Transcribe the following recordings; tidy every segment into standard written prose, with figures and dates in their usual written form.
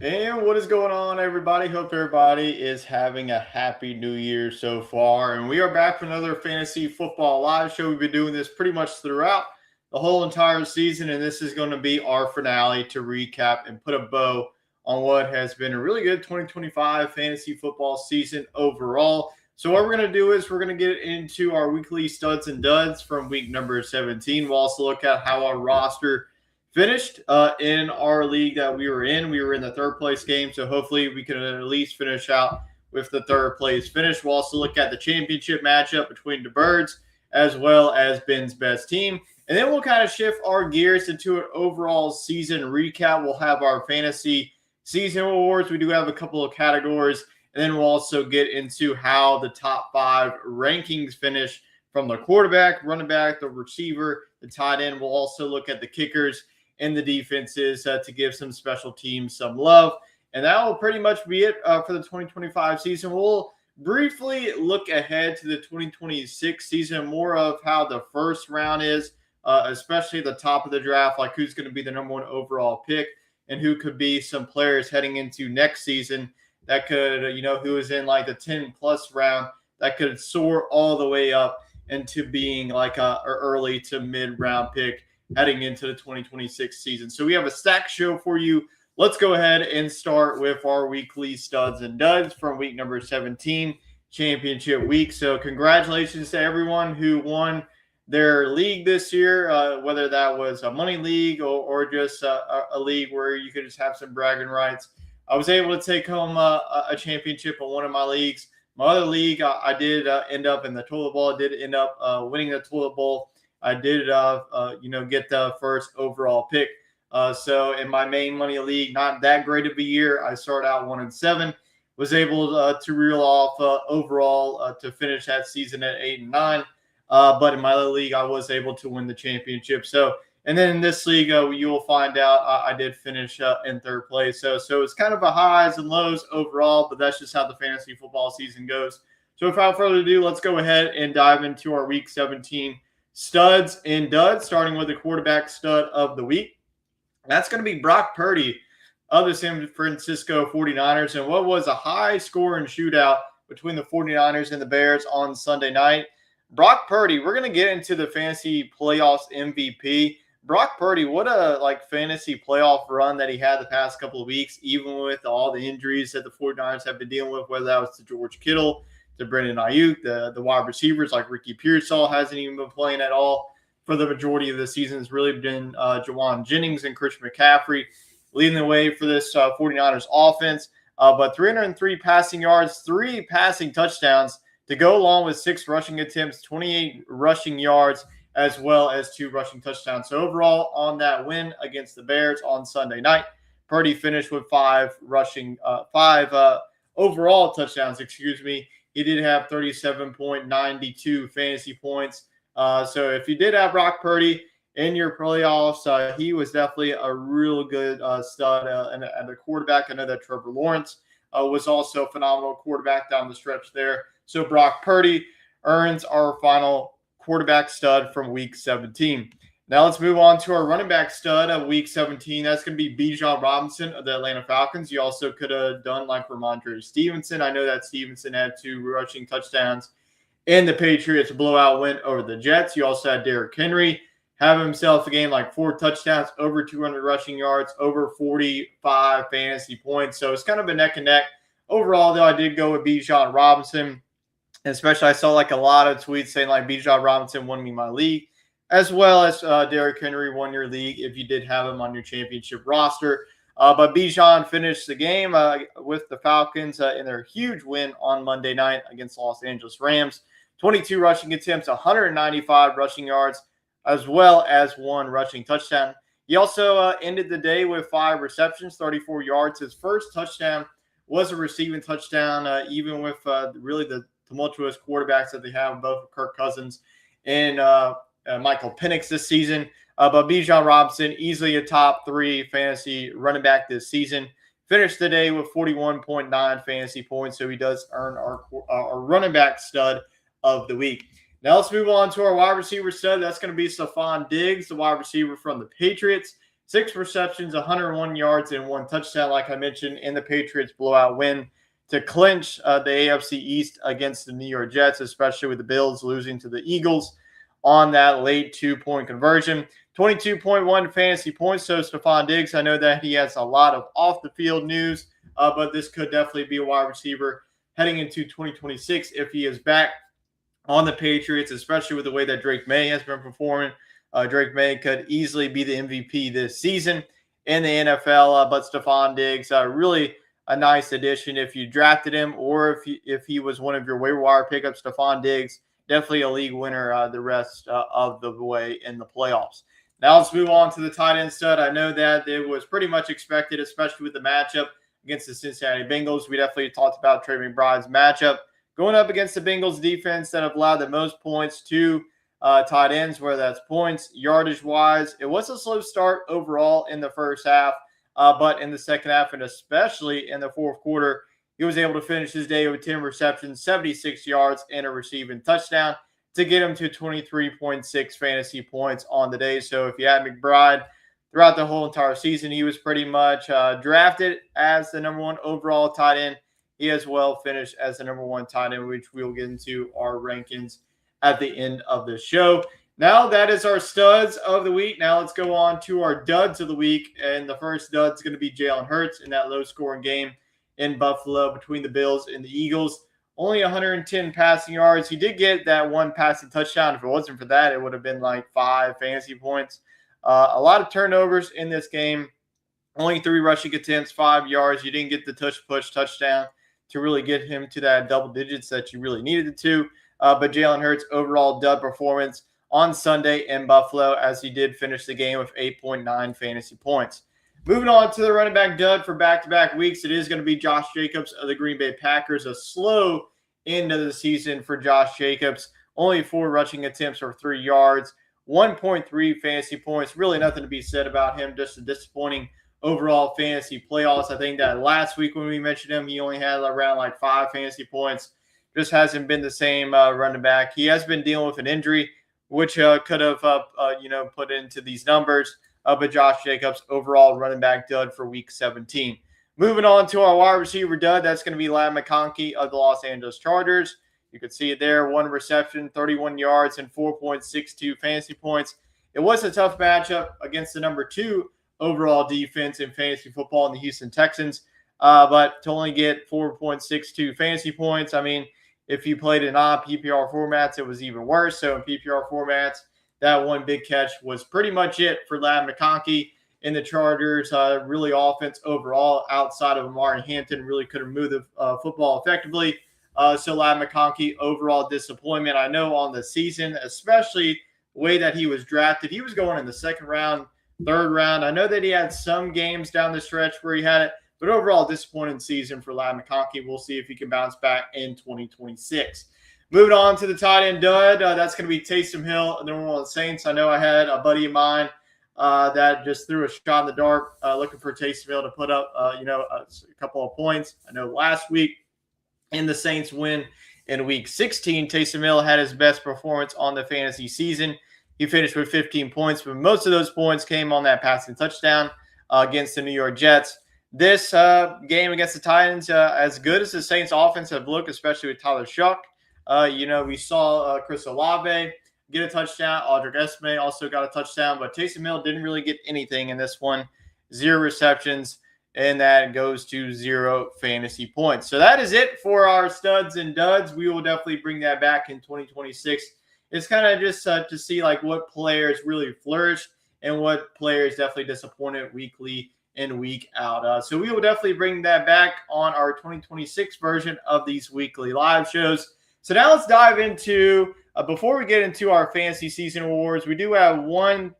And what is going on, everybody? Hope everybody is having a happy new year so far. And we are back for another fantasy football live show. We've been doing this pretty much throughout the whole entire season, and this is going to be our finale to recap and put a bow on what has been a really good 2025 fantasy football season overall. So, what we're going to do is we're going to get into our weekly studs and duds from week number 17. We'll also look at how our roster finished in our league that we were in. We were in the third place game, so hopefully we can at least finish out with the third place finish. We'll also look at the championship matchup between the Birds as well as Ben's best team. And then we'll kind of shift our gears into an overall season recap. We'll have our fantasy season awards. We do have a couple of categories. And then we'll also get into how the top five rankings finish from the quarterback, running back, the receiver, the tight end. We'll also look at the kickers and the defenses to give some special teams some love. And that will pretty much be it for the 2025 season. We'll briefly look ahead to the 2026 season, more of how the first round is, especially at the top of the draft, like who's going to be the number one overall pick and who could be some players heading into next season that could, who is in like the 10 plus round that could soar all the way up into being like a early to mid round pick heading into the 2026 season. So we have a stacked show for you. Let's go ahead and start with our weekly studs and duds from week number 17, championship week. So congratulations to everyone who won their league this year, whether that was a money league or just a league where you could just have some bragging rights. I was able to take home a championship in one of my leagues. My other league, I did end up in the toilet bowl. I did end up winning the toilet bowl. I did, get the first overall pick. So in my main money league, not that great of a year. I started out 1-7, was able to reel off overall to finish that season at 8-9. But in my other league, I was able to win the championship. So, and then in this league, you will find out I did finish in third place. So it's kind of a highs and lows overall, but that's just how the fantasy football season goes. So without further ado, let's go ahead and dive into our week 17 studs and duds, starting with the quarterback stud of the week. That's going to be Brock Purdy of the San Francisco 49ers. And what was a high scoring shootout between the 49ers and the Bears on Sunday night. Brock Purdy, we're going to get into the fantasy playoffs MVP. Brock Purdy, what a fantasy playoff run that he had the past couple of weeks, even with all the injuries that the 49ers have been dealing with, whether that was to George Kittle, to Brandon Ayuk, the wide receivers like Ricky Pearsall hasn't even been playing at all for the majority of the season. It's really been Jawan Jennings and Christian McCaffrey leading the way for this 49ers offense. But 303 passing yards, 3 passing touchdowns to go along with 6 rushing attempts, 28 rushing yards, as well as 2 rushing touchdowns. So overall, on that win against the Bears on Sunday night, Purdy finished with 5 overall touchdowns, He did have 37.92 fantasy points. So if you did have Brock Purdy in your playoffs, he was definitely a real good stud and a quarterback. I know that Trevor Lawrence was also a phenomenal quarterback down the stretch there. So Brock Purdy earns our final quarterback stud from week 17. Now let's move on to our running back stud of week 17. That's going to be Bijan Robinson of the Atlanta Falcons. You also could have done like Ramondre Stevenson. I know that Stevenson had 2 rushing touchdowns in the Patriots blowout win over the Jets. You also had Derrick Henry have himself a game like 4 touchdowns, over 200 rushing yards, over 45 fantasy points. So it's kind of a neck and neck. Overall, though, I did go with Bijan Robinson. Especially, I saw like a lot of tweets saying like Bijan Robinson won me my league, as well as Derrick Henry won your league if you did have him on your championship roster. But Bijan finished the game with the Falcons in their huge win on Monday night against Los Angeles Rams. 22 rushing attempts, 195 rushing yards, as well as 1 rushing touchdown. He also ended the day with 5 receptions, 34 yards. His first touchdown was a receiving touchdown, even with really the tumultuous quarterbacks that they have, both Kirk Cousins and Michael Penix this season. But Bijan Robinson, easily a top 3 fantasy running back this season. Finished the day with 41.9 fantasy points, so he does earn our running back stud of the week. Now let's move on to our wide receiver stud. That's going to be Stephon Diggs, the wide receiver from the Patriots. 6 receptions, 101 yards, and 1 touchdown, like I mentioned, in the Patriots blowout win to clinch the AFC East against the New York Jets, especially with the Bills losing to the Eagles on that late 2-point conversion. 22.1 fantasy points. So Stephon Diggs, I know that he has a lot of off-the-field news, but this could definitely be a wide receiver heading into 2026 if he is back on the Patriots, especially with the way that Drake May has been performing. Drake May could easily be the MVP this season in the NFL, but Stephon Diggs, really a nice addition if you drafted him or if he was one of your waiver wire pickups. Stephon Diggs, definitely a league winner the rest of the way in the playoffs. Now let's move on to the tight end stud. I know that it was pretty much expected, especially with the matchup against the Cincinnati Bengals. We definitely talked about Trey McBride's matchup going up against the Bengals defense that have allowed the most points to tight ends, whether that's points, yardage-wise. It was a slow start overall in the first half, but in the second half, and especially in the fourth quarter, he was able to finish his day with 10 receptions, 76 yards, and a receiving touchdown to get him to 23.6 fantasy points on the day. So if you had McBride throughout the whole entire season, he was pretty much drafted as the number 1 overall tight end. He as well finished as the number 1 tight end, which we'll get into our rankings at the end of the show. Now that is our studs of the week. Now let's go on to our duds of the week. And the first dud is going to be Jalen Hurts in that low-scoring game in Buffalo between the Bills and the Eagles. Only 110 passing yards. He did get that 1 passing touchdown. If it wasn't for that, it would have been like 5 fantasy points. A lot of turnovers in this game. Only 3 rushing attempts, 5 yards. You didn't get the push touchdown to really get him to that double digits that you really needed it to. But Jalen Hurts' overall dud performance on Sunday in Buffalo, as he did finish the game with 8.9 fantasy points. Moving on to the running back dud for back-to-back weeks, it is going to be Josh Jacobs of the Green Bay Packers. A slow end of the season for Josh Jacobs. Only 4 rushing attempts for 3 yards, 1.3 fantasy points. Really nothing to be said about him. Just a disappointing overall fantasy playoffs. I think that last week when we mentioned him, he only had around like 5 fantasy points. Just hasn't been the same running back. He has been dealing with an injury, which could have put into these numbers. But Josh Jacobs, overall running back dud for week 17. Moving on to our wide receiver dud, that's going to be Ladd McConkey of the Los Angeles Chargers. You can see it there, 1 reception, 31 yards, and 4.62 fantasy points. It was a tough matchup against the number 2 overall defense in fantasy football in the Houston Texans. But to only get 4.62 fantasy points, I mean, if you played in non-PPR formats, it was even worse. So in PPR formats, that 1 big catch was pretty much it for Ladd McConkey in the Chargers. Really offense overall outside of Amari Hampton really couldn't move the football effectively. So Ladd McConkey, overall disappointment. I know on the season, especially the way that he was drafted, he was going in the 2nd round, 3rd round. I know that he had some games down the stretch where he had it, but overall disappointing season for Ladd McConkey. We'll see if he can bounce back in 2026. Moving on to the tight end dud, that's going to be Taysom Hill of the New Orleans Saints. I know I had a buddy of mine that just threw a shot in the dark looking for Taysom Hill to put up, a couple of points. I know last week in the Saints win in week 16, Taysom Hill had his best performance on the fantasy season. He finished with 15 points, but most of those points came on that passing touchdown against the New York Jets. This game against the Titans, as good as the Saints offense have looked, especially with Tyler Shuck, we saw Chris Olave get a touchdown. Audric Esme also got a touchdown, but Taysom Hill didn't really get anything in this one. 0 receptions, and that goes to 0 fantasy points. So that is it for our studs and duds. We will definitely bring that back in 2026. It's kind of just to see like what players really flourished and what players definitely disappointed weekly in, week out. So we will definitely bring that back on our 2026 version of these weekly live shows. So now let's dive into, before we get into our fantasy season awards, we do have one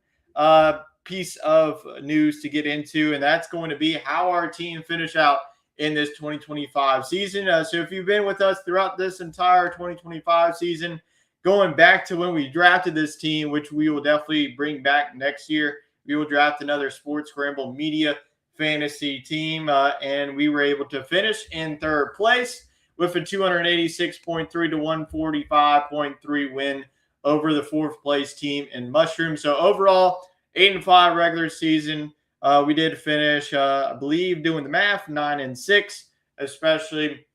piece of news to get into, and that's going to be how our team finish out in this 2025 season. So if you've been with us throughout this entire 2025 season, going back to when we drafted this team, which we will definitely bring back next year, we will draft another Sports Scramble Media fantasy team, and we were able to finish in 3rd place with a 286.3 to 145.3 win over the 4th place team in Mushroom. So overall, 8-5 regular season, We did finish, I believe, doing the math, 9-6, especially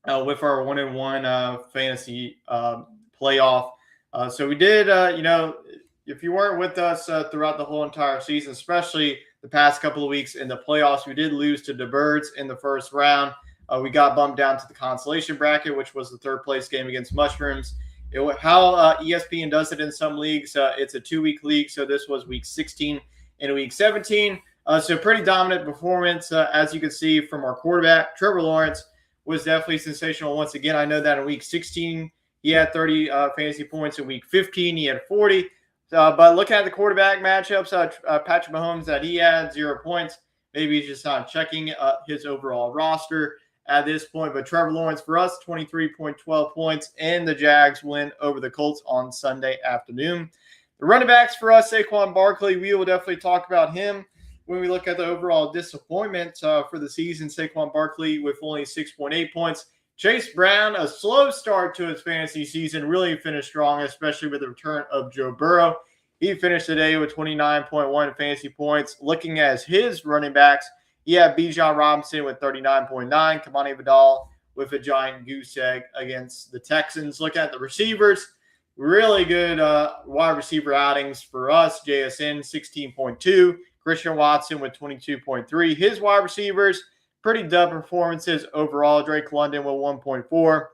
with our 1-1 fantasy playoff. So we did, if you weren't with us throughout the whole entire season, especially the past couple of weeks in the playoffs, we did lose to the Birds in the first round. We got bumped down to the consolation bracket, which was the third place game against Mushrooms. How ESPN does it in some leagues, it's a 2-week league. So this was week 16 and week 17. So pretty dominant performance, as you can see from our quarterback. Trevor Lawrence was definitely sensational once again. I know that in week 16, he had 30 fantasy points. In week 15, he had 40. But looking at the quarterback matchups, Patrick Mahomes, that he had 0 points. Maybe he's just not checking his overall roster at this point. But Trevor Lawrence for us, 23.12 points, and the Jags win over the Colts on Sunday afternoon. The running backs for us, Saquon Barkley, we will definitely talk about him when we look at the overall disappointment for the season. Saquon Barkley with only 6.8 points. Chase Brown, a slow start to his fantasy season, really finished strong, especially with the return of Joe Burrow. He finished the day with 29.1 fantasy points. Looking at his running backs, he had Bijan Robinson with 39.9, Kamani Vidal with a giant goose egg against the Texans. Look at the receivers. Really good wide receiver outings for us. JSN, 16.2. Christian Watson with 22.3. His wide receivers, pretty dud performances overall. Drake London with 1.4.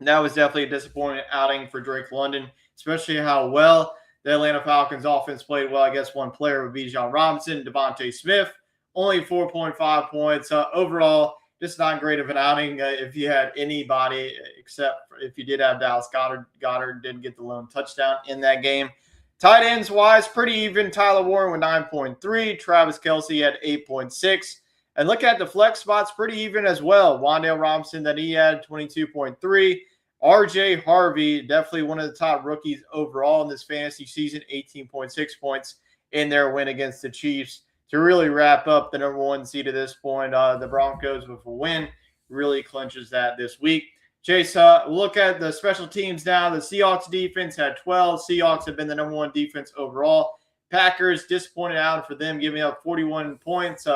That was definitely a disappointing outing for Drake London, especially how well the Atlanta Falcons offense played well. I guess one player would be Bijan Robinson. Devontae Smith, only 4.5 points. Overall, just not great of an outing if you had anybody, except if you did have Dallas Goedert. Goddard didn't get the lone touchdown in that game. Tight ends wise, pretty even. Tyler Warren with 9.3. Travis Kelce had 8.6. And look at the flex spots, pretty even as well. Wan'Dale Robinson, that he had 22.3. RJ Harvey, definitely one of the top rookies overall in this fantasy season, 18.6 points in their win against the Chiefs to really wrap up the number 1 seed at this point. The Broncos with a win really clinches that this week. Chase, look at the special teams now. The Seahawks defense had 12. Seahawks have been the number 1 defense overall. Packers, disappointed out for them, giving up 41 points,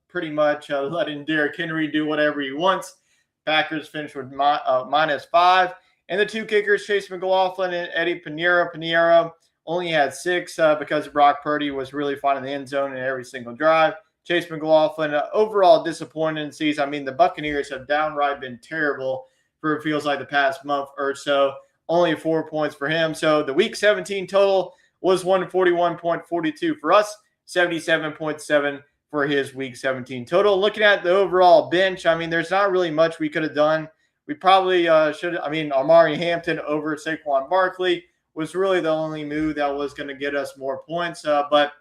pretty much letting Derrick Henry do whatever he wants. Packers finished with -5. And the 2 kickers, Chase McLaughlin and Eddie Pinheiro. Pinheiro only had 6 because Brock Purdy was really finding the end zone in every single drive. Chase McLaughlin, overall disappointing season. I mean, the Buccaneers have downright been terrible for it feels like the past month or so. Only 4 points for him. So the week 17 total was 141.42 for us, 77.7 for his week 17 total. Looking at the overall bench, I mean, there's not really much we could have done. We probably should. I mean, Amari Hampton over Saquon Barkley was really the only move that was going to get us more points. But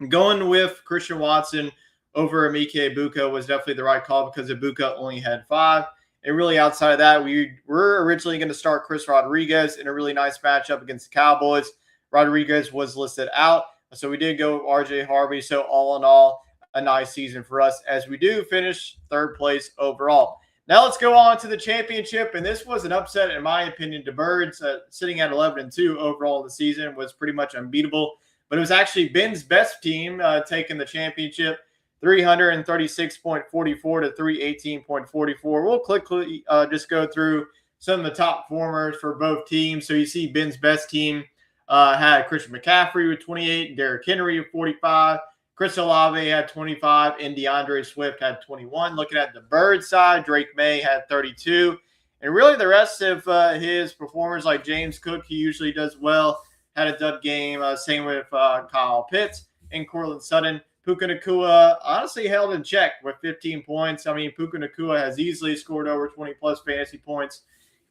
going with Christian Watson over Emeka Egbuka was definitely the right call because Egbuka only had 5. And really outside of that, we were originally going to start Chris Rodriguez in a really nice matchup against the Cowboys. Rodriguez was listed out. So we did go with RJ Harvey. So all in all, a nice season for us as we do finish 3rd place overall. Now let's go on to the championship. And this was an upset, in my opinion. The Birds sitting at 11-2 overall the season was pretty much unbeatable. But it was actually Ben's best team taking the championship. 336.44 to 318.44. We'll quickly just go through some of the top performers for both teams. So you see Ben's best team had Christian McCaffrey with 28, Derrick Henry with 45, Chris Olave had 25, and DeAndre Swift had 21. Looking at the Bird side, Drake May had 32. And really the rest of his performers, like James Cook, he usually does well, had a dud game. Same with Kyle Pitts and Courtland Sutton. Puka Nacua honestly held in check with 15 points. I mean, Puka Nacua has easily scored over 20-plus fantasy points.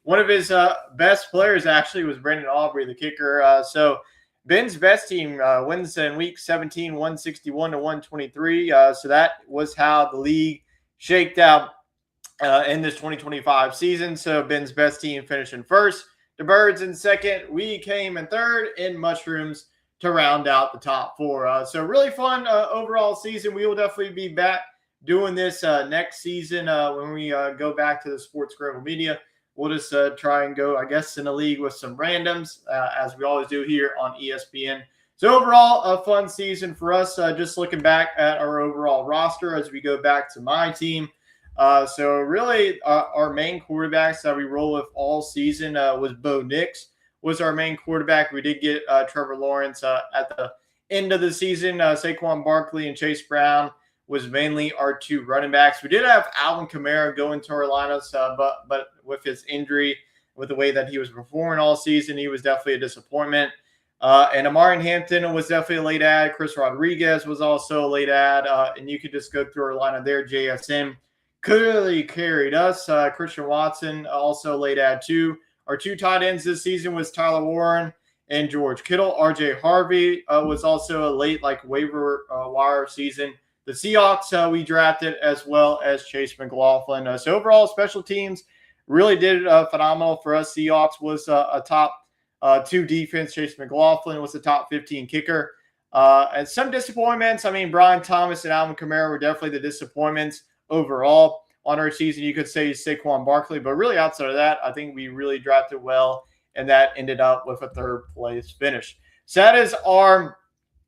One of his best players actually was Brandon Aubrey, the kicker. So Ben's best team wins in week 17, 161 to 123. So that was how the league shaked out in this 2025 season. So Ben's best team finished in 1st. The Birds in 2nd. We came in 3rd, and Mushrooms to round out the top 4. So really fun overall season. We will definitely be back doing this next season when we go back to the Sports Scramble Media. We'll just try and go, I guess, in a league with some randoms, as we always do here on ESPN. So overall, a fun season for us. Just looking back at our overall roster as we go back to my team. So really, our main quarterbacks that we roll with all season was Bo Nix was our main quarterback. We did get Trevor Lawrence at the end of the season. Saquon Barkley and Chase Brown was mainly our two running backs. We did have Alvin Kamara go into our lineups, but with his injury, with the way that he was performing all season, he was definitely a disappointment. And Amari Hampton was definitely a late ad. Chris Rodriguez was also a late ad. And you could just go through our lineup there. JSN clearly carried us. Christian Watson also late ad too. Our two tight ends this season was Tyler Warren and George Kittle. RJ Harvey was also a late waiver wire season. The Seahawks we drafted, as well as Chase McLaughlin. So overall, special teams really did phenomenal for us. Seahawks was a top two defense. Chase McLaughlin was the top 15 kicker. And some disappointments. I mean, Brian Thomas and Alvin Kamara were definitely the disappointments overall on our season. You could say Saquon Barkley, but really outside of that, I think we really drafted well, and that ended up with a third place finish. So that is our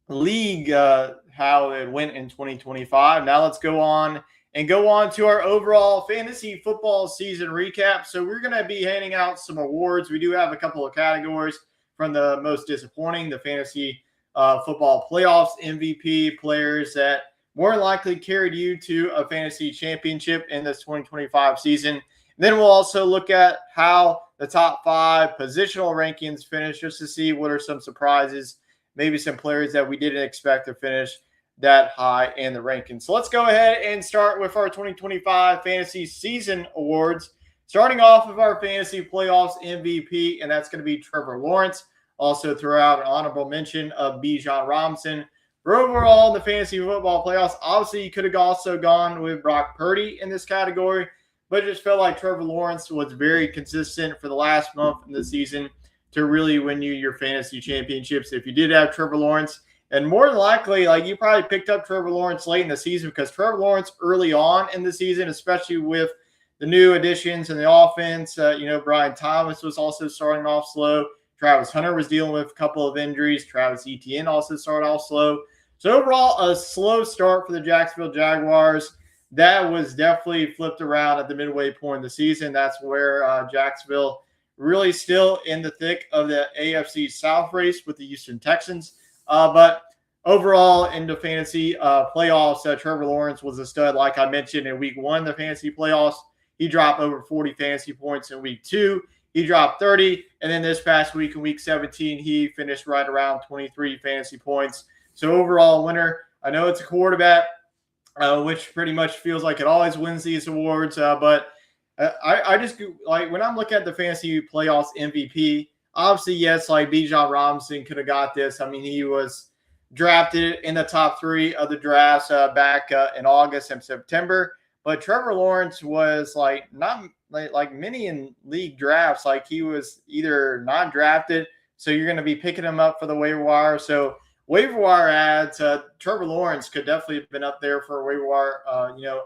league, how it went in 2025. Now let's go on to our overall fantasy football season recap. So we're going to be handing out some awards. We do have a couple of categories, from the most disappointing, the fantasy football playoffs MVP, players that more likely carried you to a fantasy championship in this 2025 season. And then we'll also look at how the top 5 positional rankings finish, just to see what are some surprises, maybe some players that we didn't expect to finish that high in the rankings. So let's go ahead and start with our 2025 fantasy season awards, starting off with our fantasy playoffs MVP, and that's going to be Trevor Lawrence. Also throw out an honorable mention of Bijan Robinson. For overall in the fantasy football playoffs, obviously you could have also gone with Brock Purdy in this category, but it just felt like Trevor Lawrence was very consistent for the last month in the season to really win you your fantasy championships. If you did have Trevor Lawrence, and more than likely, you probably picked up Trevor Lawrence late in the season, because Trevor Lawrence early on in the season, especially with the new additions in the offense, Brian Thomas was also starting off slow. Travis Hunter was dealing with a couple of injuries. Travis Etienne also started off slow. So overall, a slow start for the Jacksonville Jaguars. That was definitely flipped around at the midway point of the season. That's where Jacksonville really still in the thick of the AFC South race with the Houston Texans. But overall, in the fantasy playoffs, Trevor Lawrence was a stud. Like I mentioned, in week 1, the fantasy playoffs, he dropped over 40 fantasy points. In week 2, he dropped 30. And then this past week, in week 17, he finished right around 23 fantasy points. So overall winner. I know it's a quarterback, which pretty much feels like it always wins these awards. But I just when I'm looking at the fantasy playoffs MVP, obviously, yes, Bijan Robinson could have got this. I mean, he was drafted in the top 3 of the drafts back in August and September. But Trevor Lawrence was not like many in league drafts. He was either not drafted, so you're going to be picking him up for the waiver wire. So waiver wire ads, Trevor Lawrence could definitely have been up there for a waiver wire,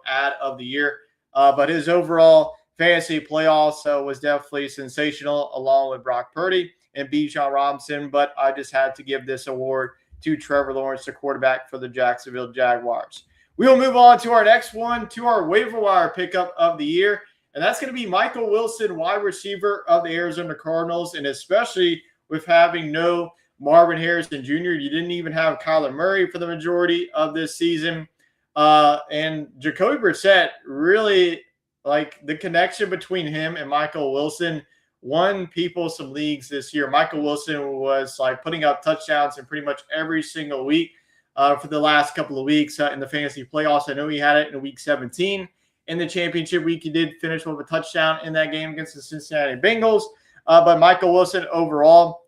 ad of the year. But his overall fantasy playoffs was definitely sensational, along with Brock Purdy and Bijan Robinson. But I just had to give this award to Trevor Lawrence, the quarterback for the Jacksonville Jaguars. We will move on to our next one, to our waiver wire pickup of the year. And that's going to be Michael Wilson, wide receiver of the Arizona Cardinals. And especially with having no Marvin Harrison Jr., you didn't even have Kyler Murray for the majority of this season. And Jacoby Brissett, really, the connection between him and Michael Wilson won people some leagues this year. Michael Wilson was putting up touchdowns in pretty much every single week for the last couple of weeks in the fantasy playoffs. I know he had it in week 17. In the championship week, he did finish with a touchdown in that game against the Cincinnati Bengals. But Michael Wilson overall,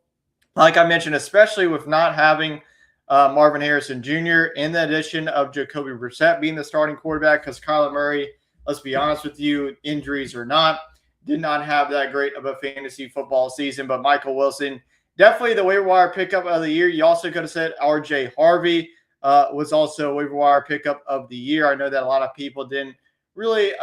like I mentioned, especially with not having Marvin Harrison Jr., in the addition of Jacoby Brissett being the starting quarterback, because Kyler Murray, let's be honest with you, injuries or not, did not have that great of a fantasy football season. But Michael Wilson, definitely the waiver wire pickup of the year. You also could have said RJ Harvey was also a waiver wire pickup of the year. I know that a lot of people didn't really,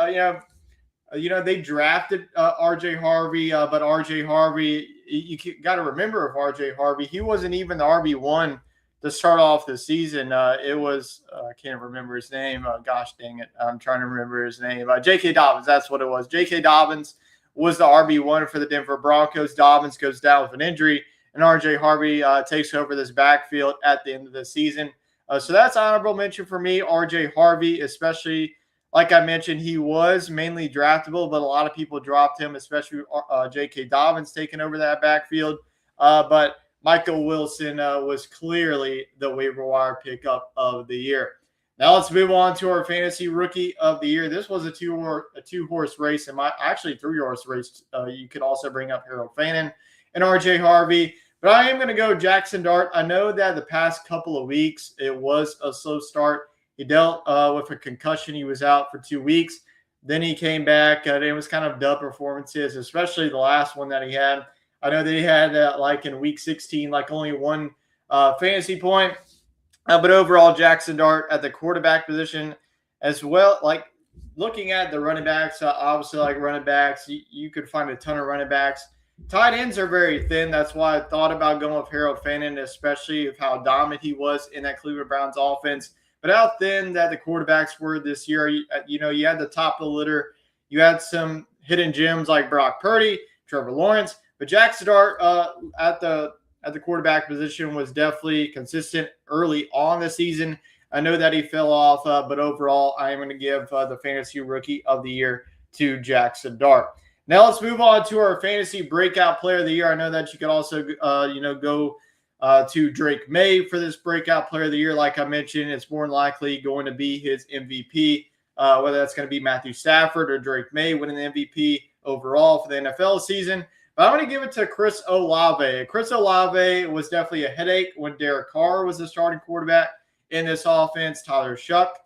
they drafted RJ Harvey, but RJ Harvey, you got to remember of RJ Harvey, he wasn't even the RB1 to start off the season. It was I can't remember his name. Gosh dang it, I'm trying to remember his name. J.K. Dobbins, that's what it was. J.K. Dobbins was the RB1 for the Denver Broncos. Dobbins goes down with an injury, and R.J. Harvey takes over this backfield at the end of the season. So that's honorable mention for me, R.J. Harvey, especially. Like I mentioned, he was mainly draftable, but a lot of people dropped him, especially J.K. Dobbins taking over that backfield. But Michael Wilson was clearly the waiver wire pickup of the year. Now let's move on to our fantasy rookie of the year. This was a two-horse race, and actually three-horse race. You could also bring up Harold Fannin and R.J. Harvey. But I am going to go Jackson Dart. I know that the past couple of weeks it was a slow start. He dealt with a concussion. He was out for 2 weeks. Then he came back. It was kind of dud performances, especially the last one that he had. I know that he had, like in week 16, like only one fantasy point. But overall, Jackson Dart at the quarterback position as well. Like looking at the running backs, obviously like running backs, you could find a ton of running backs. Tight ends are very thin. That's why I thought about going with Harold Fannin, especially of how dominant he was in that Cleveland Browns offense. But how thin that the quarterbacks were this year, you had the top of the litter. You had some hidden gems like Brock Purdy, Trevor Lawrence. But Jackson Dart at the quarterback position was definitely consistent early on the season. I know that he fell off, but overall, I am going to give the fantasy rookie of the year to Jackson Dart. Now let's move on to our fantasy breakout player of the year. I know that you could also, go to Drake May for this breakout player of the year. Like I mentioned, it's more than likely going to be his MVP, whether that's going to be Matthew Stafford or Drake May winning the MVP overall for the NFL season. But I'm going to give it to Chris Olave. Chris Olave was definitely a headache when Derek Carr was the starting quarterback in this offense. Tyler Shuck.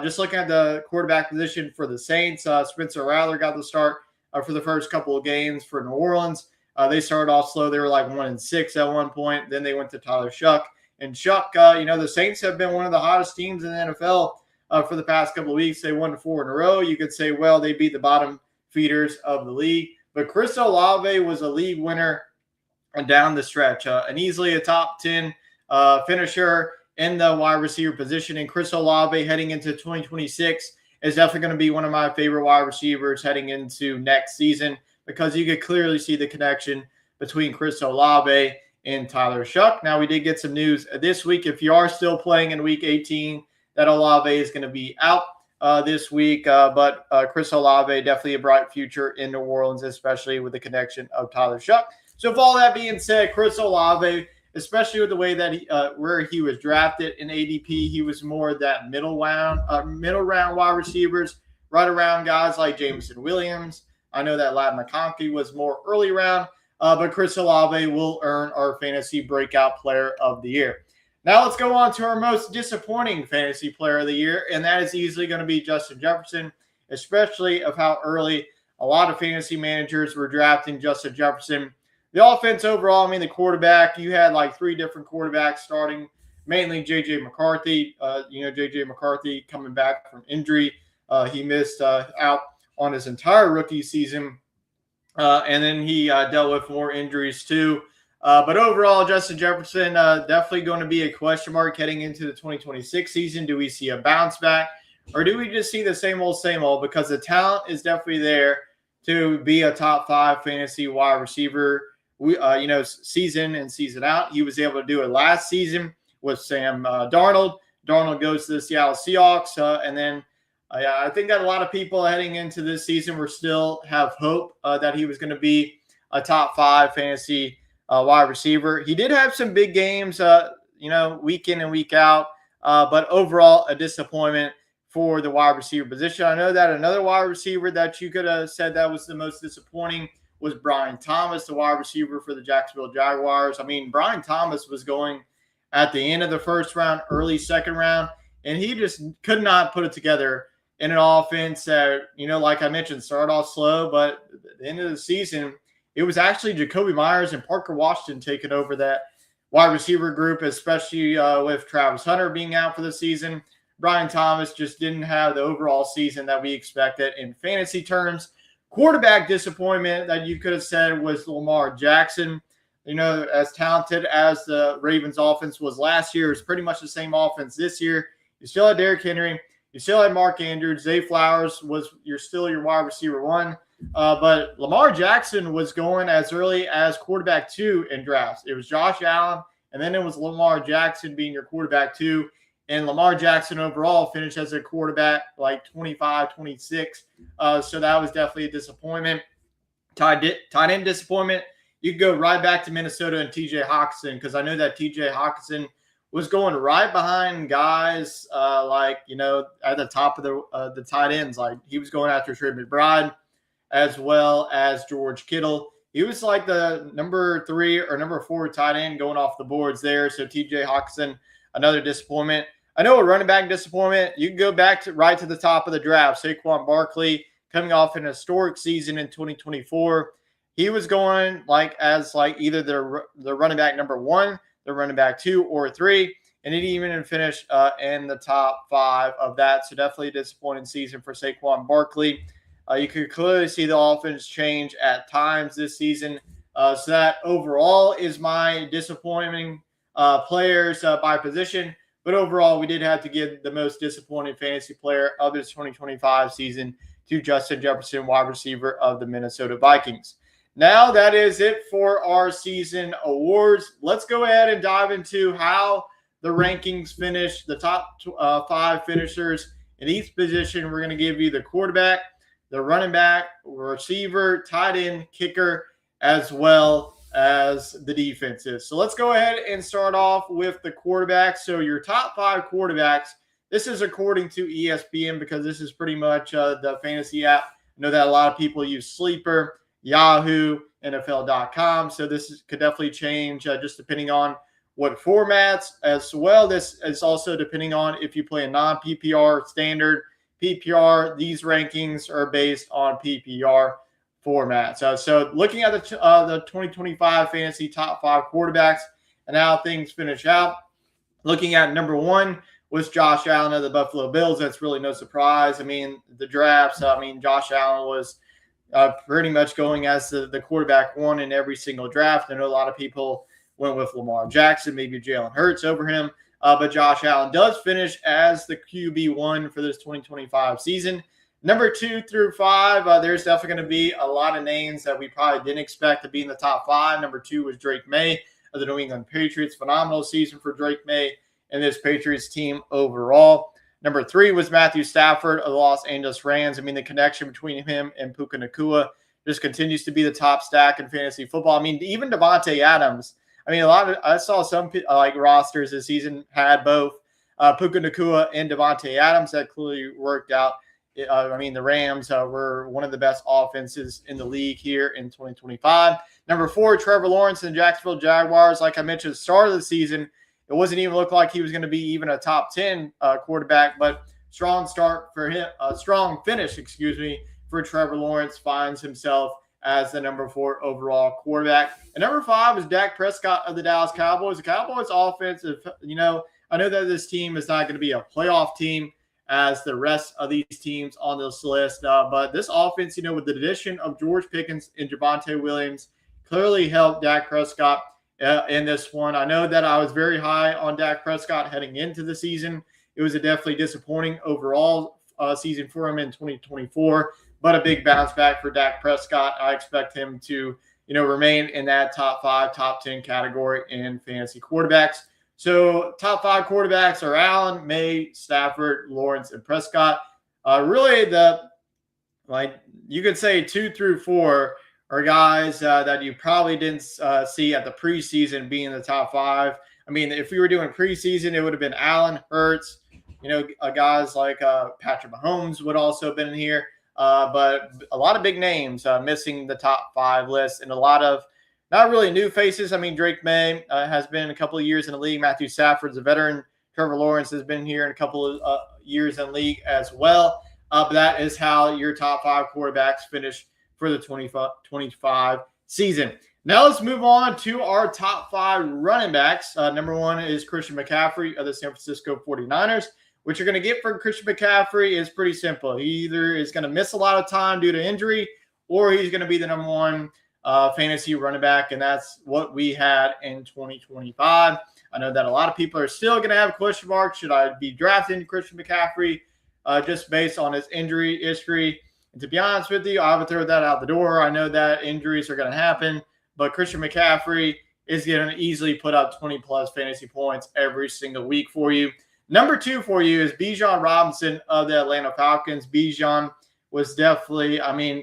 Just looking at the quarterback position for the Saints, Spencer Rattler got the start for the first couple of games for New Orleans. They started off slow. They were like 1-6 at one point. Then they went to Tyler Shuck. And Shuck, the Saints have been one of the hottest teams in the NFL for the past couple of weeks. They won 4 in a row. You could say, well, they beat the bottom feeders of the league. But Chris Olave was a league winner down the stretch. And easily a top 10 finisher in the wide receiver position. And Chris Olave heading into 2026 is definitely going to be one of my favorite wide receivers heading into next season, because you could clearly see the connection between Chris Olave and Tyler Shuck. Now, we did get some news this week. If you are still playing in Week 18, that Olave is going to be out this week. But Chris Olave, definitely a bright future in New Orleans, especially with the connection of Tyler Shuck. So with all that being said, Chris Olave, especially with the way that where he was drafted in ADP, he was more that middle round wide receivers, right around guys like Jameson Williams. I know that Ladd McConkey was more early round, but Chris Olave will earn our fantasy breakout player of the year. Now let's go on to our most disappointing fantasy player of the year, and that is easily going to be Justin Jefferson, especially of how early a lot of fantasy managers were drafting Justin Jefferson. The offense overall, the quarterback, you had like 3 different quarterbacks starting, mainly J.J. McCarthy. J.J. McCarthy coming back from injury. He missed out on his entire rookie season, and then he dealt with more injuries too. But overall, Justin Jefferson definitely going to be a question mark heading into the 2026 season. Do we see a bounce back, or do we just see the same old? Because the talent is definitely there to be a top 5 fantasy wide receiver. Season in, season out. He was able to do it last season with Sam Darnold. Darnold goes to the Seattle Seahawks, and then I think that a lot of people heading into this season were still have hope that he was going to be a top 5 fantasy wide receiver. He did have some big games, week in and week out, but overall a disappointment for the wide receiver position. I know that another wide receiver that you could have said that was the most disappointing was Brian Thomas, the wide receiver for the Jacksonville Jaguars. Brian Thomas was going at the end of the first round, early second round, and he just could not put it together in an offense that, like I mentioned, started off slow, but at the end of the season, it was actually Jacoby Myers and Parker Washington taking over that wide receiver group, especially with Travis Hunter being out for the season. Brian Thomas just didn't have the overall season that we expected in fantasy terms. Quarterback disappointment that you could have said was Lamar Jackson. as talented as the Ravens offense was last year, it's pretty much the same offense this year. You still had Derrick Henry. You still had Mark Andrews. Zay Flowers was still your wide receiver one. But Lamar Jackson was going as early as quarterback 2 in drafts. It was Josh Allen, and then it was Lamar Jackson being your quarterback 2. And Lamar Jackson overall finished as a quarterback like 25, 26. So that was definitely a disappointment. Tight end disappointment. You could go right back to Minnesota and TJ Hockenson, because I know that TJ Hockenson was going right behind guys at the top of the tight ends. Like he was going after Trey McBride as well as George Kittle. He was like the number 3 or number 4 tight end going off the boards there. So TJ Hockenson, another disappointment. I know a running back disappointment. You can go back right to the top of the draft. Saquon Barkley coming off an historic season in 2024. He was going as either the running back number 1, the running back 2 or 3, and he didn't even finish in the top 5 of that. So definitely a disappointing season for Saquon Barkley. You could clearly see the offense change at times this season. So that overall is my disappointing players by position. But overall, we did have to give the most disappointing fantasy player of this 2025 season to Justin Jefferson, wide receiver of the Minnesota Vikings. Now that is it for our season awards. Let's go ahead and dive into how the rankings finish, the top 5 finishers in each position. We're going to give you the quarterback, the running back, receiver, tight end, kicker, as well as the defenses. So let's go ahead and start off with the quarterbacks. So your top 5 quarterbacks, this is according to ESPN, because this is pretty much the fantasy app. I know that a lot of people use Sleeper, Yahoo, NFL.com. So this could definitely change just depending on what formats as well. This is also depending on if you play a non-PPR, standard, PPR. These rankings are based on PPR format. So looking at the 2025 fantasy top 5 quarterbacks and how things finish out, looking at number 1 was Josh Allen of the Buffalo Bills. That's really no surprise. I mean, the drafts, Josh Allen was pretty much going as the quarterback 1 in every single draft. I know a lot of people went with Lamar Jackson, maybe Jalen Hurts over him. But Josh Allen does finish as the QB1 for this 2025 season. Number 2 through 5, there's definitely going to be a lot of names that we probably didn't expect to be in the top 5. Number 2 was Drake May of the New England Patriots. Phenomenal season for Drake May and this Patriots team overall. Number 3 was Matthew Stafford of the Los Angeles Rams. I mean, the connection between him and Puka Nacua just continues to be the top stack in fantasy football. I mean, even Devontae Adams. I mean, I saw some rosters this season had both Puka Nacua and Devontae Adams. That clearly worked out. The Rams were one of the best offenses in the league here in 2025. Number 4, Trevor Lawrence and the Jacksonville Jaguars. Like I mentioned at the start of the season, it wasn't even look like he was going to be even a top 10 quarterback, but strong start for him, strong finish, for Trevor Lawrence, finds himself as the number 4 overall quarterback. And number 5 is Dak Prescott of the Dallas Cowboys. The Cowboys offense, I know that this team is not going to be a playoff team as the rest of these teams on this list. But this offense, with the addition of George Pickens and Javonte Williams, clearly helped Dak Prescott in this one. I know that I was very high on Dak Prescott heading into the season. It was a definitely disappointing overall season for him in 2024, but a big bounce back for Dak Prescott. I expect him to, remain in that top 5, top 10 category in fantasy quarterbacks. So top 5 quarterbacks are Allen, May, Stafford, Lawrence, and Prescott. Really, you could say 2 through 4 are guys that you probably didn't see at the preseason being in the top 5. I mean, if we were doing preseason, it would have been Allen, Hurts, guys like Patrick Mahomes would also have been in here. But a lot of big names missing the top 5 list, and a lot of not really new faces. I mean, Drake May has been a couple of years in the league. Matthew Stafford's a veteran. Trevor Lawrence has been here in a couple of years in the league as well. But that is how your top 5 quarterbacks finish for the 2025 season. Now let's move on to our top 5 running backs. Number 1 is Christian McCaffrey of the San Francisco 49ers. What you're going to get from Christian McCaffrey is pretty simple. He either is going to miss a lot of time due to injury, or he's going to be the number 1 fantasy running back, and that's what we had in 2025. I know that a lot of people are still going to have question marks. Should I be drafting Christian McCaffrey just based on his injury history? And to be honest with you, I would throw that out the door. I know that injuries are going to happen, but Christian McCaffrey is going to easily put up 20-plus fantasy points every single week for you. Number 2 for you is Bijan Robinson of the Atlanta Falcons. Bijan was definitely,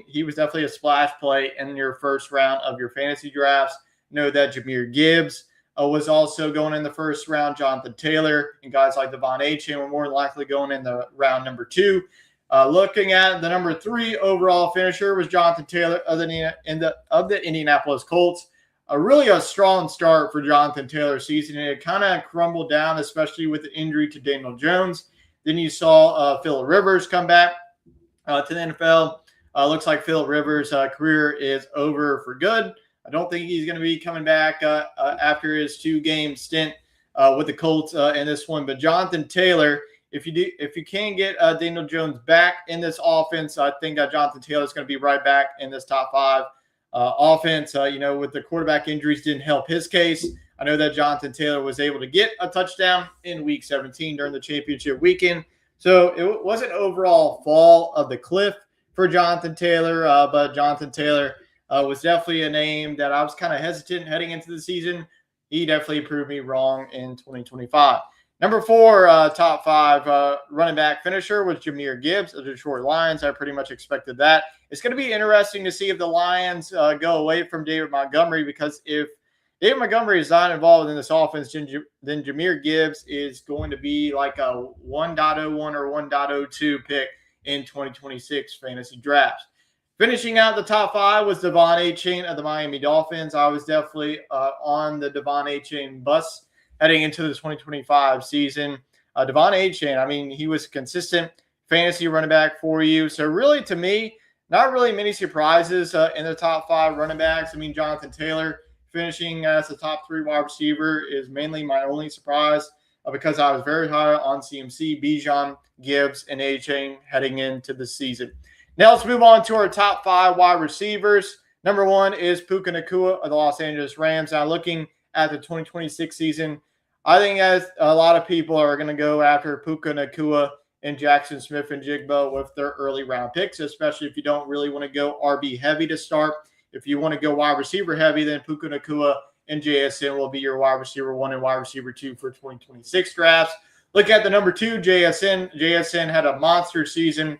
he was definitely a splash play in your first round of your fantasy drafts. Know that Jahmyr Gibbs was also going in the first round. Jonathan Taylor and guys like Devon Achane were more likely going in the round number 2. Looking at the number 3 overall finisher was Jonathan Taylor of the Indianapolis Colts. Really a strong start for Jonathan Taylor's season, and it kind of crumbled down, especially with the injury to Daniel Jones. Then you saw Phillip Rivers come back to the NFL. Looks like Phillip Rivers' career is over for good. I don't think he's going to be coming back after his 2-game stint with the Colts in this one. But Jonathan Taylor, if you can get Daniel Jones back in this offense, I think Jonathan Taylor is going to be right back in this top 5 offense. With the quarterback injuries didn't help his case. I know that Jonathan Taylor was able to get a touchdown in Week 17 during the championship weekend. So it was an overall fall of the cliff for Jonathan Taylor, but Jonathan Taylor was definitely a name that I was kind of hesitant heading into the season. He definitely proved me wrong in 2025. Number 4, top 5 running back finisher was Jahmyr Gibbs of the Detroit Lions. I pretty much expected that. It's going to be interesting to see if the Lions go away from David Montgomery, because if David Montgomery is not involved in this offense, then Jahmyr Gibbs is going to be like a 1.01 or 1.02 pick in 2026 fantasy drafts. Finishing out the top 5 was Devon Achane of the Miami Dolphins. I was definitely on the Devon Achane bus heading into the 2025 season. Devon Achane, he was a consistent fantasy running back for you. So really, to me, not really many surprises in the top 5 running backs. Jonathan Taylor finishing as the top 3 wide receiver is mainly my only surprise because I was very high on CMC, Bijan, Gibbs, and Achane heading into the season. Now let's move on to our top 5 wide receivers. Number 1 is Puka Nacua of the Los Angeles Rams. Now looking at the 2026 season, I think as a lot of people are going to go after Puka Nacua and Jackson Smith-Njigba with their early round picks, especially if you don't really want to go RB heavy to start. If you want to go wide receiver heavy, then Puka Nacua and JSN will be your wide receiver 1 and wide receiver 2 for 2026 drafts. Look at the number 2, JSN. JSN had a monster season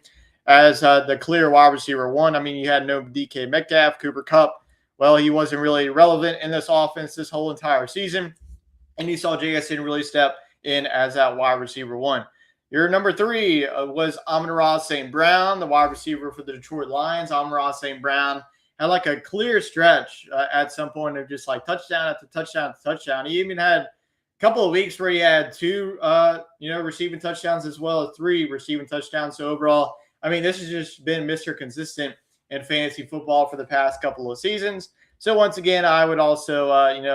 as the clear wide receiver 1. You had no DK Metcalf, Cooper Kupp. Well, he wasn't really relevant in this offense this whole entire season. And you saw JSN really step in as that wide receiver 1. Your number 3 was Amon-Ra St. Brown, the wide receiver for the Detroit Lions. Amon-Ra St. Brown had like a clear stretch at some point of just like touchdown after touchdown after touchdown. He even had a couple of weeks where he had 2, receiving touchdowns as well as 3 receiving touchdowns. So overall, this has just been Mr. Consistent in fantasy football for the past couple of seasons. So once again, I would also,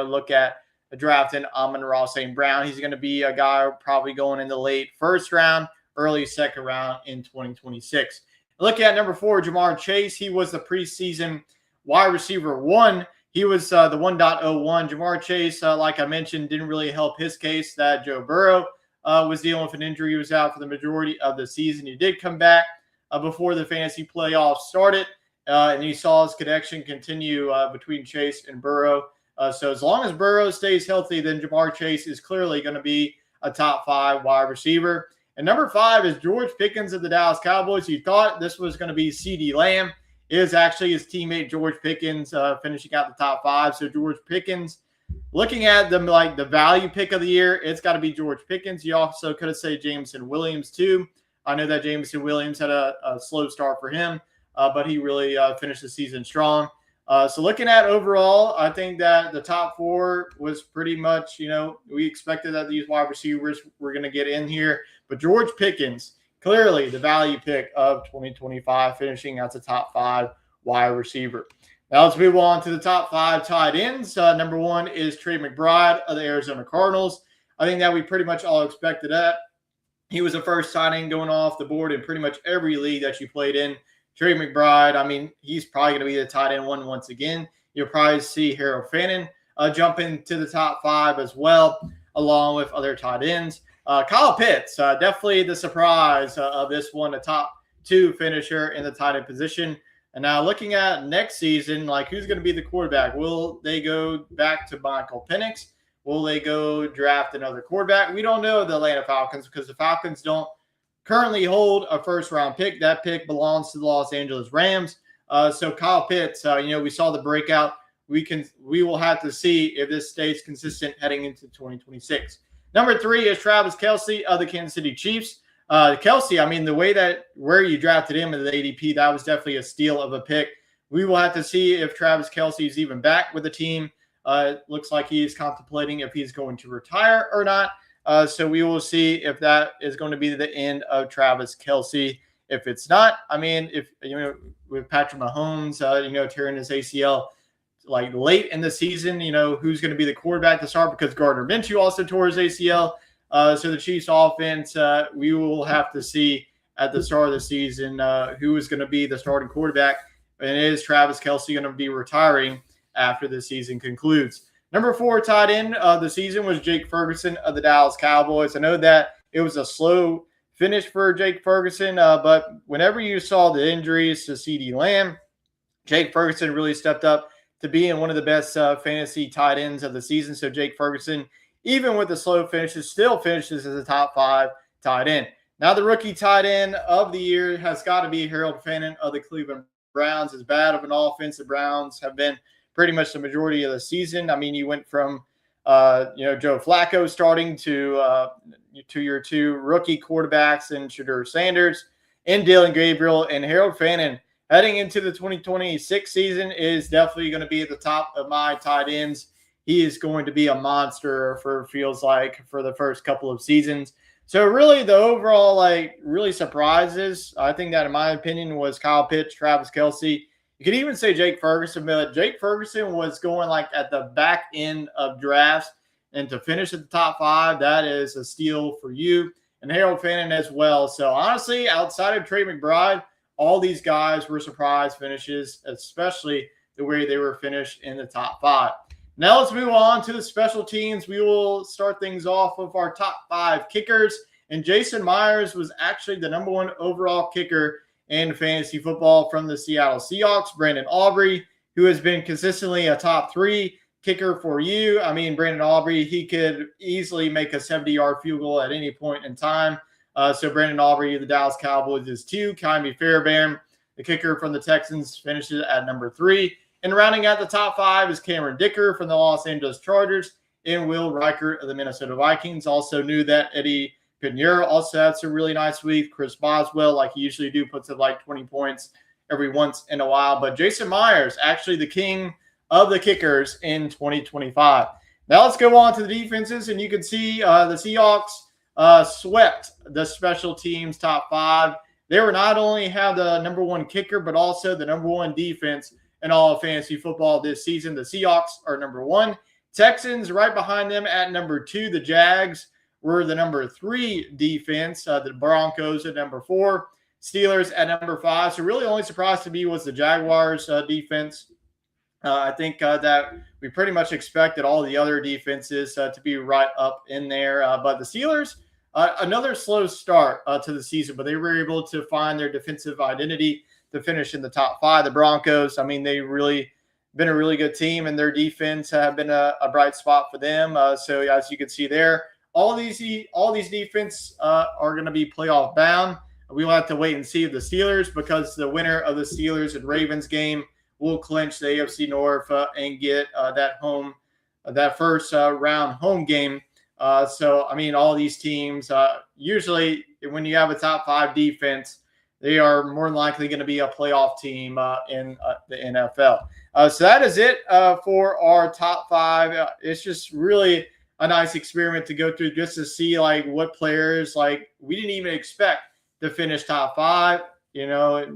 look at drafting Amon-Ra St. Brown. He's going to be a guy probably going in the late first round, early second round in 2026. Look at number 4, Ja'Marr Chase. He was the preseason wide receiver 1. He was the 1.01. Ja'Marr Chase, like I mentioned, didn't really help his case that Joe Burrow was dealing with an injury. He was out for the majority of the season. He did come back before the fantasy playoffs started, and you saw his connection continue between Chase and Burrow. So as long as Burrow stays healthy, then Ja'Marr Chase is clearly going to be a top 5 wide receiver. And number 5 is George Pickens of the Dallas Cowboys. You thought this was going to be CeeDee Lamb. It is actually his teammate George Pickens finishing out the top 5. So George Pickens, looking at them like the value pick of the year, it's got to be George Pickens. You also could have said Jameson Williams too. I know that Jameson Williams had a slow start for him, but he really finished the season strong. So looking at overall, I think that the top 4 was pretty much, we expected that these wide receivers were going to get in here. But George Pickens, clearly the value pick of 2025, finishing as the top 5 wide receiver. Now let's move on to the top 5 tight ends. Number 1 is Trey McBride of the Arizona Cardinals. I think that we pretty much all expected that. He was the first tight end going off the board in pretty much every league that you played in. Trey McBride, he's probably going to be the tight end 1 once again. you'll probably see Harold Fannin jump into the top 5 as well, along with other tight ends. Kyle Pitts, definitely the surprise of this one, a top 2 finisher in the tight end position. And now looking at next season, like who's going to be the quarterback? Will they go back to Michael Penix? Will they go draft another quarterback? We don't know the Atlanta Falcons because the Falcons don't currently hold a first-round pick. That pick belongs to the Los Angeles Rams. So Kyle Pitts, we saw the breakout. We will have to see if this stays consistent heading into 2026. Number 3 is Travis Kelce of the Kansas City Chiefs. Kelce, I mean, the way that where you drafted him in the ADP, that was definitely a steal of a pick. We will have to see if Travis Kelce is even back with the team. It looks like he is contemplating if he's going to retire or not. So we will see if that is going to be the end of Travis Kelce. If it's not, I mean, if with Patrick Mahomes, tearing his ACL like late in the season, who's going to be the quarterback to start because Gardner Minshew also tore his ACL. So the Chiefs offense, we will have to see at the start of the season who is going to be the starting quarterback. And is Travis Kelce going to be retiring after the season concludes? Number 4 tight end of the season was Jake Ferguson of the Dallas Cowboys. I know that it was a slow finish for Jake Ferguson, but whenever you saw the injuries to CeeDee Lamb, Jake Ferguson really stepped up to being one of the best fantasy tight ends of the season. So Jake Ferguson, even with the slow finishes, still finishes as a top 5 tight end. Now the rookie tight end of the year has got to be Harold Fannin of the Cleveland Browns. As bad of an offense the Browns have been pretty much the majority of the season. I mean, you went from Joe Flacco starting to your 2 rookie quarterbacks in Shedeur Sanders and Dillon Gabriel, and Harold Fannin heading into the 2026 season is definitely going to be at the top of my tight ends. He is going to be a monster feels like for the first couple of seasons. So really the overall really surprises, I think that in my opinion was Kyle Pitts, Travis Kelce. You could even say Jake Ferguson, but Jake Ferguson was going at the back end of drafts, and to finish at the top 5, that is a steal for you. And Harold Fannin as well. So honestly, outside of Trey McBride, all these guys were surprise finishes, especially the way they were finished in the top 5. Now let's move on to the special teams. We will start things off with our top 5 kickers. And Jason Myers was actually the number 1 overall kicker in fantasy football from the Seattle Seahawks. Brandon Aubrey, who has been consistently a top 3 kicker for you. I mean, Brandon Aubrey, he could easily make a 70-yard field goal at any point in time. So Brandon Aubrey of the Dallas Cowboys is 2. Ka'imi Fairbairn, the kicker from the Texans, finishes at number 3. And rounding out the top 5 is Cameron Dicker from the Los Angeles Chargers and Will Reichert of the Minnesota Vikings. Also knew that Eddie Pinheiro also had some really nice weeks. Chris Boswell, like he usually do, puts up 20 points every once in a while. But Jason Myers, actually the king of the kickers in 2025. Now let's go on to the defenses, and you can see the Seahawks swept the special teams top 5. They were not only have the number 1 kicker, but also the number 1 defense in all of fantasy football this season. The Seahawks are number 1. Texans right behind them at number 2. The Jags were the number 3 defense. The Broncos at number 4. Steelers at number 5. So really only surprise to me was the Jaguars defense. I think that we pretty much expected all the other defenses to be right up in there. But the Steelers, another slow start to the season, but they were able to find their defensive identity to finish in the top 5. The Broncos, I mean, they really been a really good team, and their defense have been a bright spot for them. So as you can see there, all these defense are going to be playoff bound. We will have to wait and see if the Steelers, because the winner of the Steelers and Ravens game will clinch the AFC North and get that first round home game. So, I mean, all these teams, usually when you have a top 5 defense, they are more than likely going to be a playoff team in the NFL. So that is it for our top 5. It's just really a nice experiment to go through just to see what players we didn't even expect to finish top 5,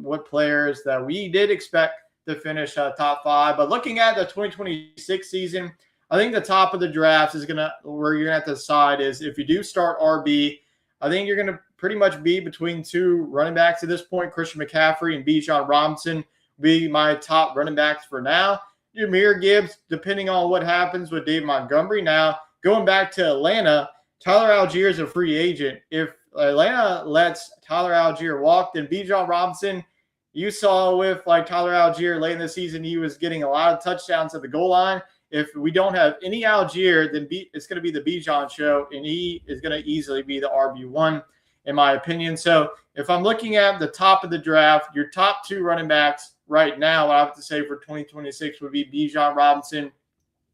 what players that we did expect to finish top 5. But looking at the 2026 season, I think the top of the draft is where you're gonna have to decide is if you do start RB, I think you're gonna pretty much be between 2 running backs at this point. Christian McCaffrey and Bijan Robinson be my top running backs for now. Jahmyr Gibbs, depending on what happens with Dave Montgomery. Now, going back to Atlanta, Tyler Algier is a free agent. If Atlanta lets Tyler Algier walk, then Bijan Robinson, you saw with like Tyler Algier late in the season, he was getting a lot of touchdowns at the goal line. If we don't have any Algier, then it's going to be the Bijan show, and he is going to easily be the RB1, in my opinion. So if I'm looking at the top of the draft, your top two running backs right now, what I have to say for 2026 would be Bijan Robinson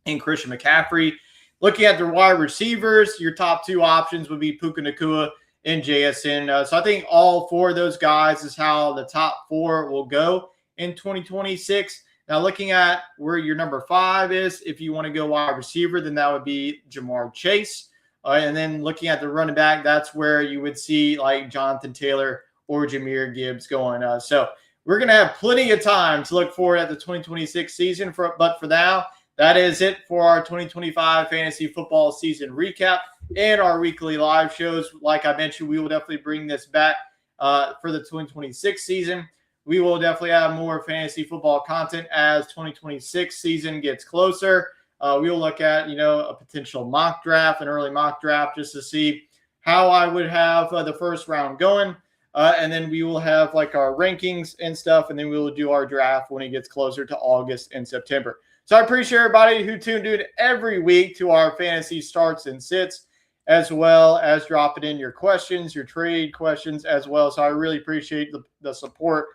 and Christian McCaffrey. Looking at the wide receivers, your top two options would be Puka Nacua and JSN. So I think all four of those guys is how the top four will go in 2026. Now, looking at where your number 5 is, if you want to go wide receiver, then that would be Jamar Chase. And then looking at the running back, that's where you would see like Jonathan Taylor or Jahmyr Gibbs going. So we're going to have plenty of time to look forward at the 2026 season. But for now, that is it for our 2025 fantasy football season recap and our weekly live shows. Like I mentioned, we will definitely bring this back for the 2026 season. We will definitely have more fantasy football content as 2026 season gets closer. We will look at, a potential mock draft, an early mock draft, just to see how I would have the first round going. And then we will have like our rankings and stuff. And then we will do our draft when it gets closer to August and September. So I appreciate everybody who tuned in every week to our fantasy starts and sits, as well as dropping in your questions, your trade questions as well. So I really appreciate the support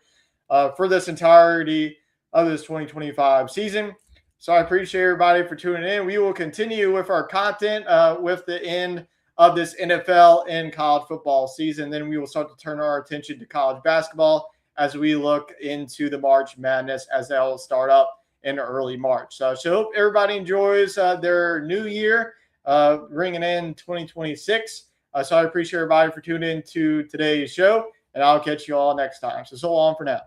for this entirety of this 2025 season. So I appreciate everybody for tuning in. We will continue with our content with the end of this NFL and college football season. Then we will start to turn our attention to college basketball as we look into the March Madness, as that will start up in early March. So I hope everybody enjoys their new year, bringing in 2026. So I appreciate everybody for tuning in to today's show, and I'll catch you all next time. So long for now.